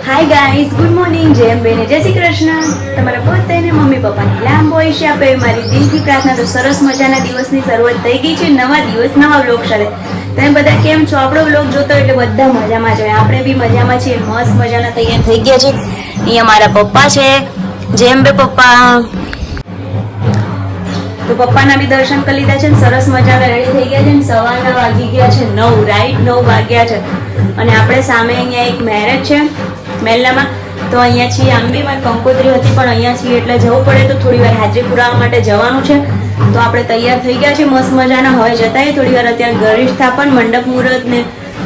Hi guys, good morning. જય અંબે ને જય શ્રી કૃષ્ણ. તમારા પોતાને મમ્મી પપ્પાને લાંબો આયુષ્ય આપે મારી દિલથી પ્રાર્થના. તો સરસ મજાના દિવસની શરૂઆત થઈ ગઈ છે. નવા દિવસ નવા વ્લોગ સાથે. તમે બધા કેમ છો? આપણો વ્લોગ જોતો એટલે બધા મજામાં જ હોય. આપણે બી મજામાં છીએ. મસ્ત મજાના તૈયાર થઈ ગયા છે. અહીંયા મારા પપ્પા છે. જય અંબે પપ્પા. તો પપ્પાના બી દર્શન કરી લીધા છે ને સરસ મજાના રેડી થઈ ગયા છે ને સવારના વાગી ગયા છે 9, રાઈટ 9 વાગ્યા છે. અને આપણે સામે અહીંયા એક મેરેજ છે મેલ્લામાં, તો અહીંયા છીએ. આમ બી મારી કંકોત્રી હતી પણ અહીંયા છીએ એટલે જવું પડે, તો થોડી વાર હાજરી પુરાવા માટે જવાનું છે. તો આપણે તૈયાર થઈ ગયા છે મસ્ત મજાના. હવે જતાંય થોડી વાર અત્યારે ગણેશ સ્થાપન, મંડપ મુહૂર્ત ને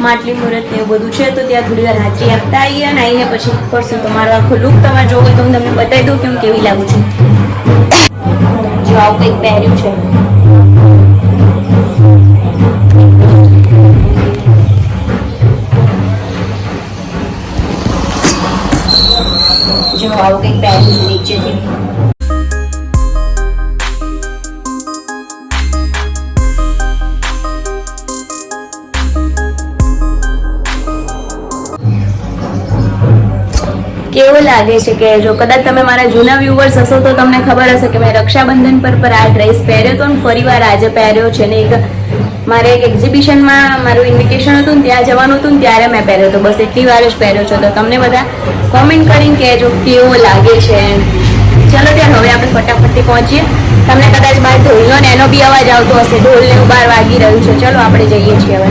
માટલી મુહૂર્ત ને એવું બધું છે, તો ત્યાં થોડી વાર હાજરી આપતા આવીએ અને આવીને પછી કરશું. તો મારો આખો લુક તમારે જોવો તો હું તમને બતાવી દઉં કે હું કેવી લાગુ છું. જો આવું કંઈક પહેર્યું છે. જો આવું કંઈક પહેર્યું છે નીચેથી. કેવું લાગે છે કે જો કદાચ તમે મારા જૂના વ્યુઅર્સ હશો તો તમને ખબર હશે કે મેં રક્ષાબંધન પર આ ડ્રેસ પહેર્યો હતો ને ફરી વાર આજે પહેર્યો છે. ને એક મારે એક એક્ઝિબિશનમાં મારું ઇન્વિટેશન હતું ને ત્યાં જવાનું હતું ને ત્યારે મેં પહેર્યો હતો. બસ એટલી વાર જ પહેર્યો છો. તો તમને બધા કોમેન્ટ કરીને કહેજો કેવો લાગે છે. ચલો ત્યારે હવે આપણે ફટાફટથી પહોંચીએ. તમને કદાચ બહાર ઢોલનો ને એનો બી અવાજ આવતો હશે. ઢોલ ને 12 વાગી રહ્યું છે. ચલો આપણે જઈએ છીએ હવે.